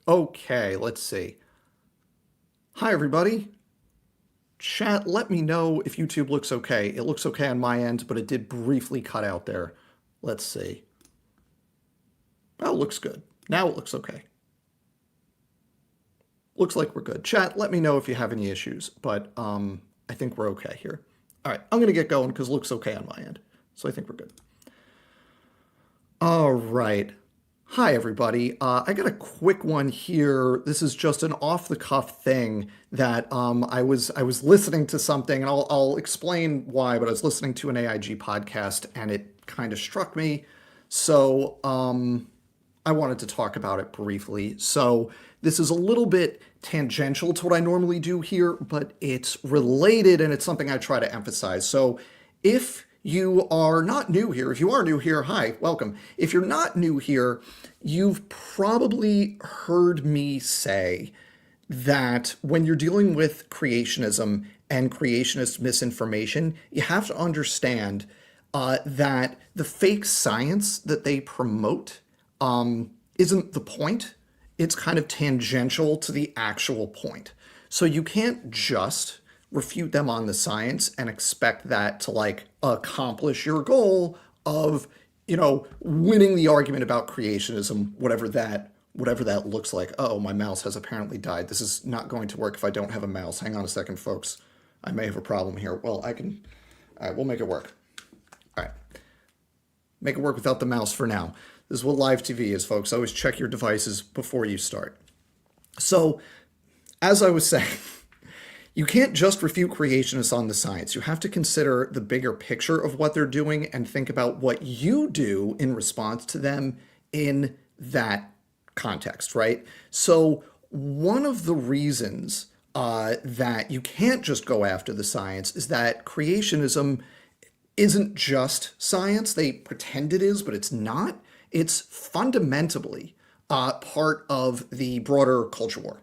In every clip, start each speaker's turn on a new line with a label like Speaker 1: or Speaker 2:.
Speaker 1: Okay, let's see. Hi, everybody. Chat, let me know if YouTube looks okay. It looks okay on my end, but it did briefly cut out there. Let's see. Oh, it looks good. Now it looks okay. Looks like we're good. Chat, let me know if you have any issues, but I think we're okay here. All right, I'm going to get going because it looks okay on my end. So I think we're good. All right. Hi, everybody. I got a quick one here. This is just an off-the-cuff thing that I was listening to something, and I'll explain why. But I was listening to an AIG podcast, and it kind of struck me. So I wanted to talk about it briefly. So this is a little bit tangential to what I normally do here, but it's related, and it's something I try to emphasize. So if you are not new here, if you are new here, hi, welcome. If you're not new here, you've probably heard me say that when you're dealing with creationism and creationist misinformation, you have to understand that the fake science that they promote isn't the point. It's kind of tangential to the actual point. So you can't just refute them on the science and expect that to like accomplish your goal of, winning the argument about creationism, whatever that looks like. Oh, my mouse has apparently died. This is not going to work if I don't have a mouse. Hang on a second, folks. I may have a problem here. Well, all right, we'll make it work. All right. Make it work without the mouse for now. This is what live TV is, folks. Always check your devices before you start. So, as I was saying, you can't just refute creationists on the science. You have to consider the bigger picture of what they're doing and think about what you do in response to them in that context, right? So one of the reasons that you can't just go after the science is that creationism isn't just science. They pretend it is, but it's not. It's fundamentally part of the broader culture war.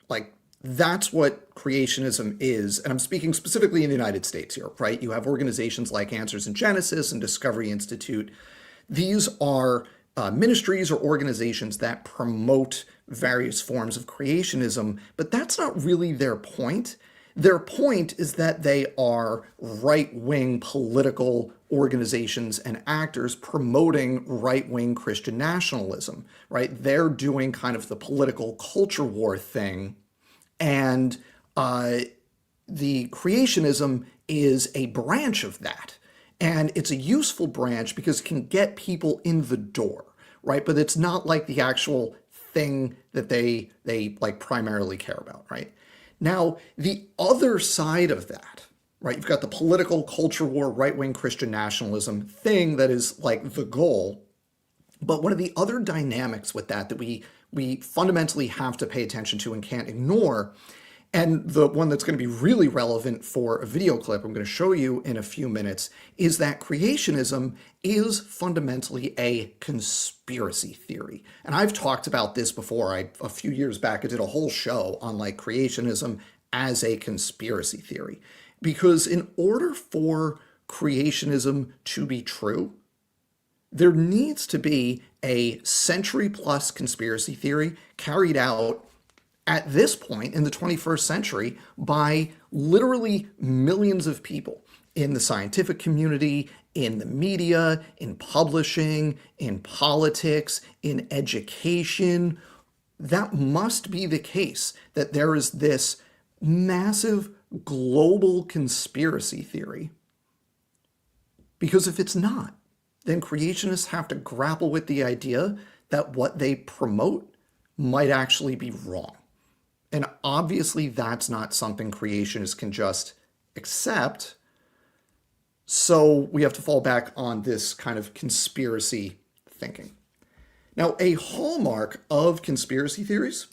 Speaker 1: Like, that's what creationism is. And I'm speaking specifically in the United States here, right? You have organizations like Answers in Genesis and Discovery Institute. These are ministries or organizations that promote various forms of creationism, but that's not really their point. Their point is that they are right-wing political organizations and actors promoting right-wing Christian nationalism, right? They're doing kind of the political culture war thing, and the creationism is a branch of that. And it's a useful branch because it can get people in the door, right? But it's not like the actual thing that they like primarily care about, right? Now, the other side of that, right? You've got the political culture war, right-wing Christian nationalism thing that is like the goal. But one of the other dynamics with that we fundamentally have to pay attention to and can't ignore, and the one that's going to be really relevant for a video clip I'm going to show you in a few minutes, is that creationism is fundamentally a conspiracy theory. And I've talked about this before. A few years back, I did a whole show on like creationism as a conspiracy theory. Because in order for creationism to be true, there needs to be a century-plus conspiracy theory carried out at this point in the 21st century by literally millions of people in the scientific community, in the media, in publishing, in politics, in education. That must be the case, that there is this massive global conspiracy theory. Because if it's not, then creationists have to grapple with the idea that what they promote might actually be wrong. And obviously that's not something creationists can just accept. So we have to fall back on this kind of conspiracy thinking. Now, a hallmark of conspiracy theories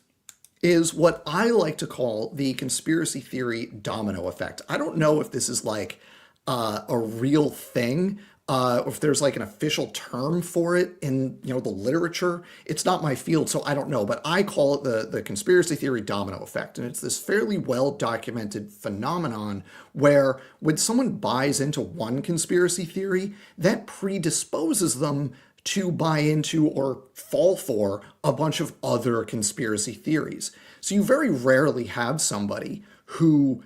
Speaker 1: is what I like to call the conspiracy theory domino effect. I don't know if this is like a real thing, or if there's like an official term for it in the literature. It's not my field, so I don't know, but I call it the conspiracy theory domino effect. And it's this fairly well documented phenomenon where when someone buys into one conspiracy theory, that predisposes them to buy into or fall for a bunch of other conspiracy theories. So you very rarely have somebody who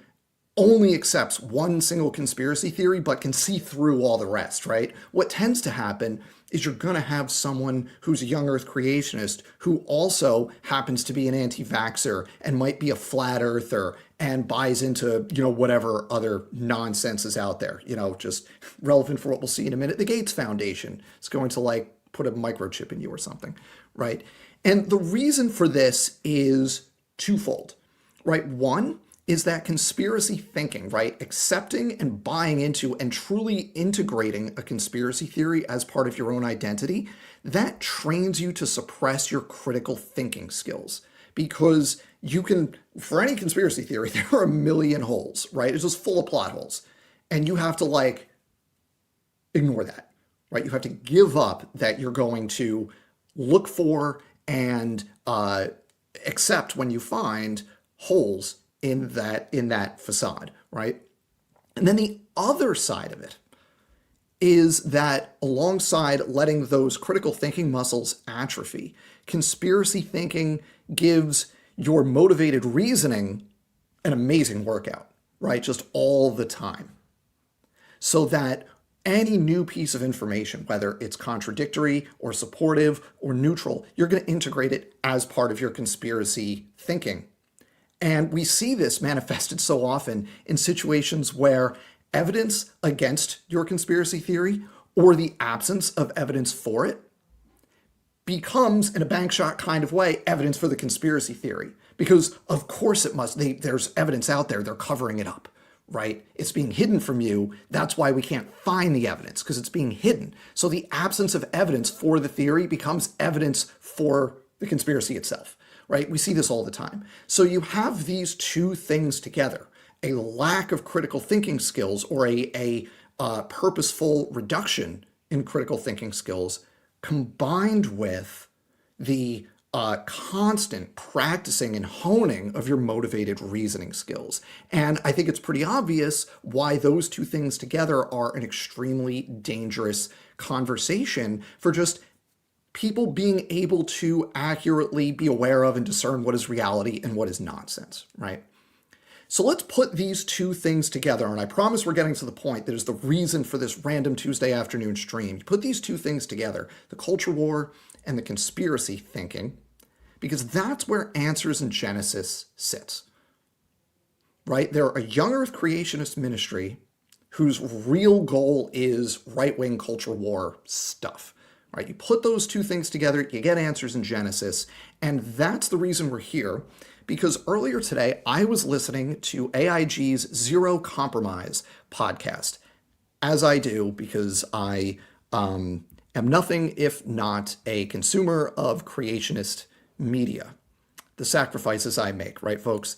Speaker 1: only accepts one single conspiracy theory but can see through all the rest, right? What tends to happen is you're going to have someone who's a young earth creationist who also happens to be an anti-vaxxer and might be a flat earther and buys into, whatever other nonsense is out there, just relevant for what we'll see in a minute. The Gates Foundation is going to put a microchip in you or something, right? And the reason for this is twofold, right? One is that conspiracy thinking, right? Accepting and buying into and truly integrating a conspiracy theory as part of your own identity, that trains you to suppress your critical thinking skills. Because you can, for any conspiracy theory, there are a million holes, right? It's just full of plot holes. And you have to ignore that, right? You have to give up that you're going to look for and accept when you find holes in that facade, right? And then the other side of it is that alongside letting those critical thinking muscles atrophy, conspiracy thinking gives your motivated reasoning an amazing workout, right? Just all the time. So that any new piece of information, whether it's contradictory or supportive or neutral, you're going to integrate it as part of your conspiracy thinking. And we see this manifested so often in situations where evidence against your conspiracy theory or the absence of evidence for it becomes, in a bank shot kind of way, evidence for the conspiracy theory. Because of course it must. There's evidence out there. They're covering it up, right? It's being hidden from you. That's why we can't find the evidence, because it's being hidden. So the absence of evidence for the theory becomes evidence for the conspiracy itself. Right? We see this all the time. So you have these two things together, a lack of critical thinking skills or a purposeful reduction in critical thinking skills combined with the constant practicing and honing of your motivated reasoning skills. And I think it's pretty obvious why those two things together are an extremely dangerous conversation for just people being able to accurately be aware of and discern what is reality and what is nonsense, right? So let's put these two things together, and I promise we're getting to the point that is the reason for this random Tuesday afternoon stream. You put these two things together, the culture war and the conspiracy thinking, because that's where Answers in Genesis sits, right? They're a young earth creationist ministry whose real goal is right-wing culture war stuff. Right, you put those two things together, you get Answers in Genesis, and that's the reason we're here, because earlier today I was listening to AIG's Zero Compromise podcast, as I do because I am nothing if not a consumer of creationist media. The sacrifices I make, right, folks?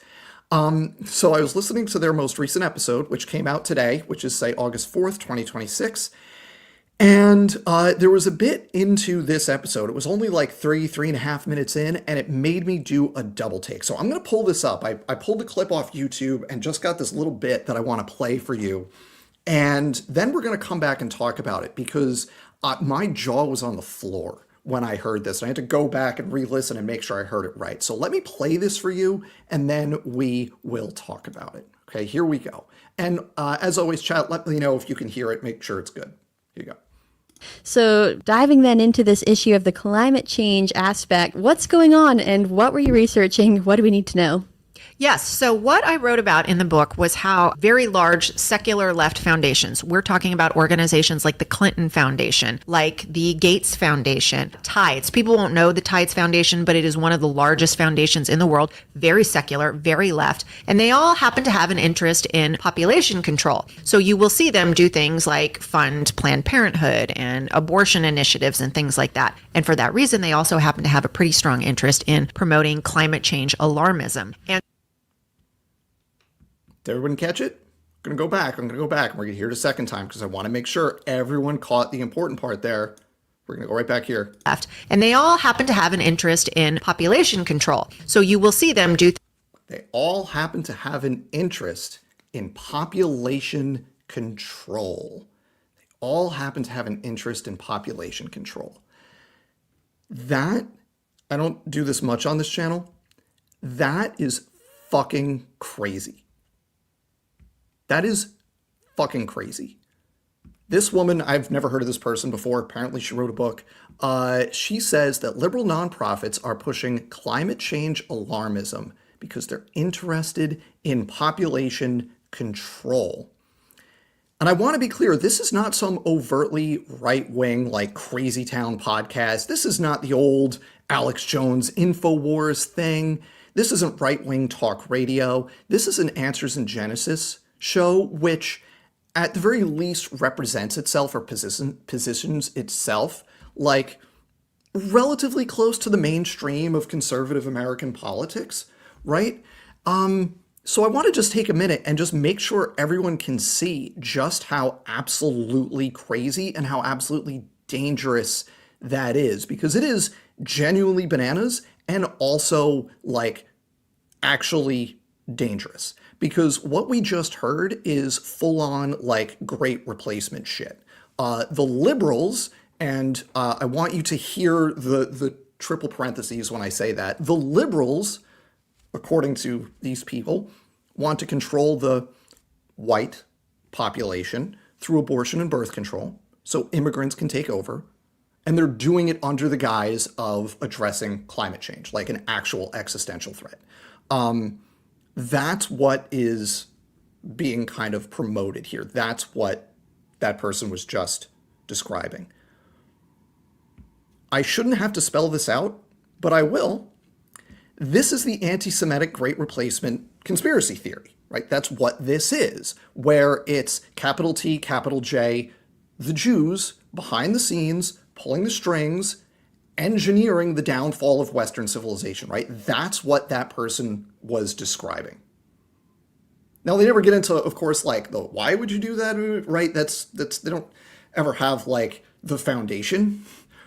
Speaker 1: So I was listening to their most recent episode, which came out today, which is, say, August 4th, 2026, and there was a bit into this episode. It was only like three and a half minutes in, and it made me do a double take. So I'm going to pull this up. I pulled the clip off YouTube and just got this little bit that I want to play for you. And then we're going to come back and talk about it because my jaw was on the floor when I heard this. I had to go back and re-listen and make sure I heard it right. So let me play this for you, and then we will talk about it. Okay, here we go. And as always, chat, let me know if you can hear it. Make sure it's good. Here you go.
Speaker 2: So diving then into this issue of the climate change aspect, what's going on and what were you researching? What do we need to know?
Speaker 3: Yes. So what I wrote about in the book was how very large secular left foundations, we're talking about organizations like the Clinton Foundation, like the Gates Foundation, Tides. People won't know the Tides Foundation, but it is one of the largest foundations in the world, very secular, very left. And they all happen to have an interest in population control. So you will see them do things like fund Planned Parenthood and abortion initiatives and things like that. And for that reason, they also happen to have a pretty strong interest in promoting climate change alarmism. And
Speaker 1: did everyone catch it? I'm going to go back. And we're going to hear it a second time because I want to make sure everyone caught the important part there. We're going to go right back here.
Speaker 3: Left. And they all happen to have an interest in population control. So you will see them do.
Speaker 1: They all happen to have an interest in population control. They all happen to have an interest in population control. That, I don't do this much on this channel. That is fucking crazy. That is fucking crazy. This woman, I've never heard of this person before. Apparently, she wrote a book. She says that liberal nonprofits are pushing climate change alarmism because they're interested in population control. And I want to be clear, this is not some overtly right-wing, like Crazy Town podcast. This is not the old Alex Jones InfoWars thing. This isn't right-wing talk radio. This is an Answers in Genesis show, which at the very least represents itself or positions itself like relatively close to the mainstream of conservative American politics, right? So I want to just take a minute and just make sure everyone can see just how absolutely crazy and how absolutely dangerous that is, because it is genuinely bananas and also like actually dangerous. Because what we just heard is full on like great replacement shit. The liberals, and I want you to hear the triple parentheses when I say that, the liberals, according to these people, want to control the white population through abortion and birth control so immigrants can take over. And they're doing it under the guise of addressing climate change, like an actual existential threat. That's what is being kind of promoted here. That's what that person was just describing. I shouldn't have to spell this out, but I will. This is the anti-Semitic Great Replacement conspiracy theory, right? That's what this is, where it's capital T, capital J, the Jews behind the scenes, pulling the strings, engineering the downfall of Western civilization, right? That's what that person was describing. Now, they never get into, of course, like, the why would you do that, right? That's they don't ever have, like, the foundation,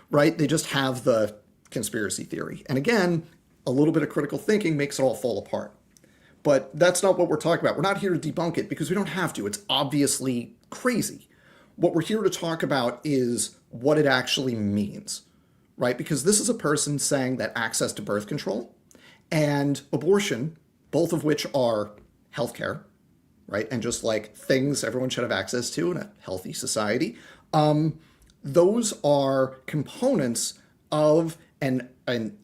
Speaker 1: right? They just have the conspiracy theory. And again, a little bit of critical thinking makes it all fall apart. But that's not what we're talking about. We're not here to debunk it because we don't have to. It's obviously crazy. What we're here to talk about is what it actually means, right? Because this is a person saying that access to birth control and abortion, both of which are healthcare, right? And just like things everyone should have access to in a healthy society, those are components of an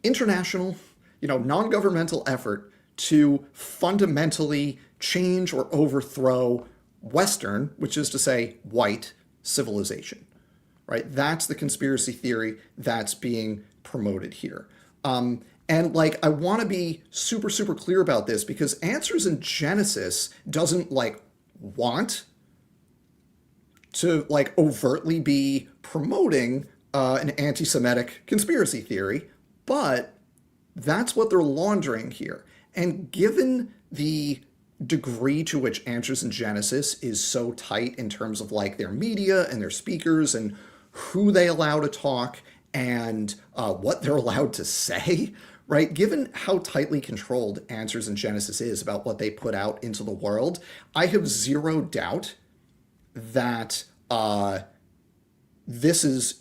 Speaker 1: international, non-governmental effort to fundamentally change or overthrow Western, which is to say white, civilization, right? That's the conspiracy theory that's being promoted here. And like, I want to be super, super clear about this because Answers in Genesis doesn't like want to like overtly be promoting an anti-Semitic conspiracy theory, but that's what they're laundering here. And given the degree to which Answers in Genesis is so tight in terms of like their media and their speakers and who they allow to talk and what they're allowed to say, right? Given how tightly controlled Answers in Genesis is about what they put out into the world, I have zero doubt that this is,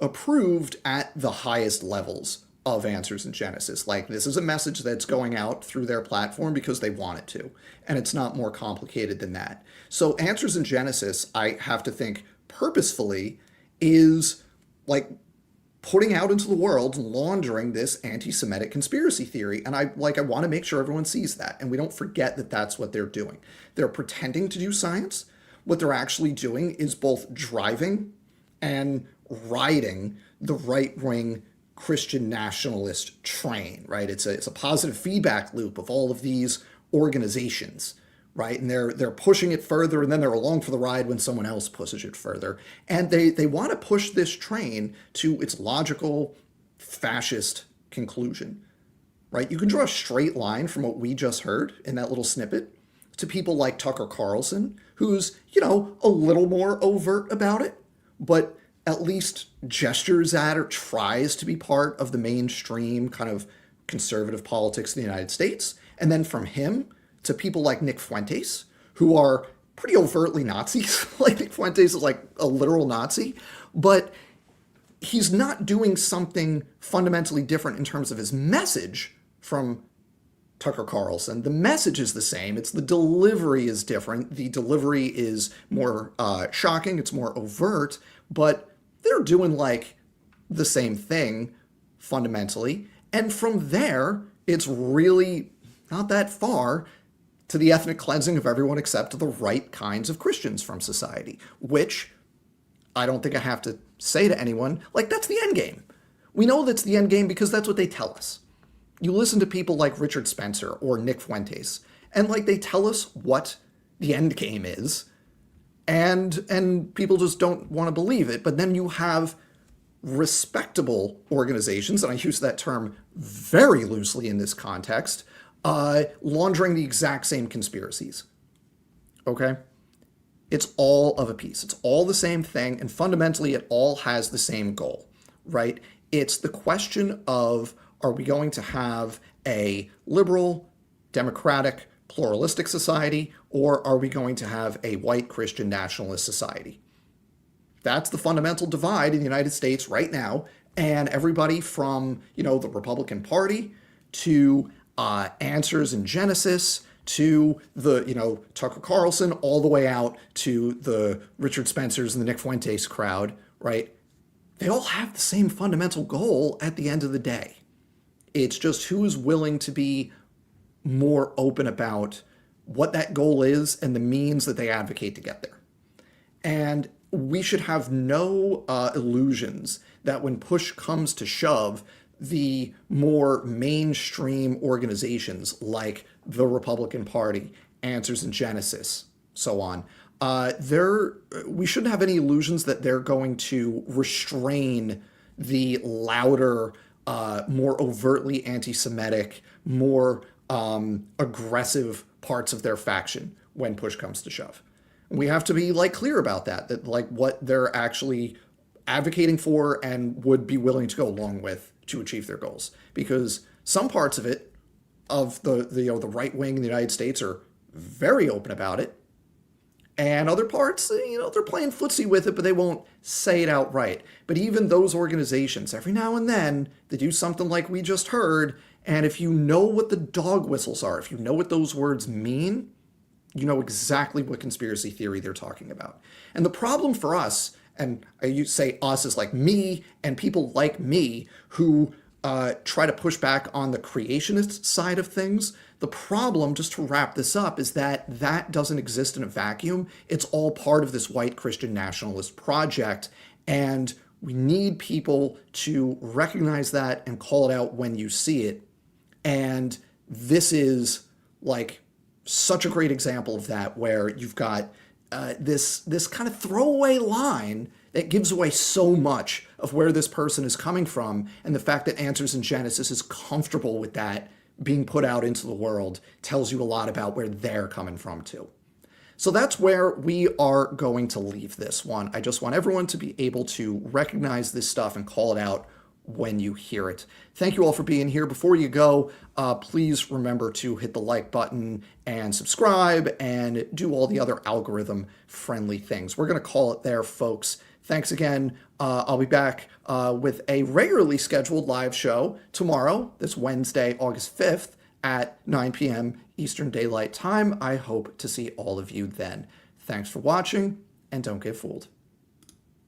Speaker 1: approved at the highest levels of Answers in Genesis. Like, this is a message that's going out through their platform because they want it to, and it's not more complicated than that. So Answers in Genesis, I have to think purposefully, is like putting out into the world, laundering this anti-Semitic conspiracy theory. And I want to make sure everyone sees that. And we don't forget that that's what they're doing. They're pretending to do science. What they're actually doing is both driving and riding the right-wing Christian nationalist train, right? It's a positive feedback loop of all of these organizations, right? And they're pushing it further, and then they're along for the ride when someone else pushes it further. And they want to push this train to its logical fascist conclusion, right? You can draw a straight line from what we just heard in that little snippet to people like Tucker Carlson, who's, a little more overt about it, but at least gestures at or tries to be part of the mainstream kind of conservative politics in the United States. And then from him to people like Nick Fuentes, who are pretty overtly Nazis. Like, Nick Fuentes is like a literal Nazi, but he's not doing something fundamentally different in terms of his message from Tucker Carlson. The message is the same. It's the delivery is different. The delivery is more shocking. It's more overt, but they're doing like the same thing fundamentally. And from there, it's really not that far to the ethnic cleansing of everyone except the right kinds of Christians from society, which I don't think I have to say to anyone, like, that's the end game. We know that's the end game because that's what they tell us. You listen to people like Richard Spencer or Nick Fuentes, and like they tell us what the end game is, and people just don't want to believe it. But then you have respectable organizations, and I use that term very loosely in this context, laundering the exact same conspiracies. Okay? It's all of a piece. It's all the same thing, and fundamentally it all has the same goal, right? It's the question of, are we going to have a liberal, democratic, pluralistic society, or are we going to have a white Christian nationalist society? That's the fundamental divide in the United States right now, and everybody from, the Republican Party to Answers in Genesis to the, Tucker Carlson, all the way out to the Richard Spencers and the Nick Fuentes crowd, right? They all have the same fundamental goal at the end of the day. It's just who is willing to be more open about what that goal is and the means that they advocate to get there. And we should have no illusions that when push comes to shove, the more mainstream organizations like the Republican Party, Answers in Genesis, so on, we shouldn't have any illusions that they're going to restrain the louder, more overtly anti-Semitic, more aggressive parts of their faction when push comes to shove. We have to be clear about that what they're actually advocating for and would be willing to go along with to achieve their goals. Because some parts of it, of the right wing in the United States, are very open about it, and other parts, they're playing footsie with it, but they won't say it outright. But even those organizations, every now and then, they do something like we just heard, and if you know what the dog whistles are, if you know what those words mean, you know exactly what conspiracy theory they're talking about. And the problem for us, and you say us as like me and people like me who try to push back on the creationist side of things, the problem, just to wrap this up, is that doesn't exist in a vacuum. It's all part of this white Christian nationalist project, and we need people to recognize that and call it out when you see it. And this is such a great example of that, where you've got this kind of throwaway line that gives away so much of where this person is coming from, and the fact that Answers in Genesis is comfortable with that being put out into the world tells you a lot about where they're coming from too. So that's where we are going to leave this one. I just want everyone to be able to recognize this stuff and call it out when you hear it. Thank you all for being here. Before you go, please remember to hit the like button and subscribe and do all the other algorithm-friendly things. We're going to call it there, folks. Thanks again. I'll be back with a regularly scheduled live show tomorrow, this Wednesday, August 5th at 9 p.m. Eastern Daylight Time. I hope to see all of you then. Thanks for watching, and don't get fooled.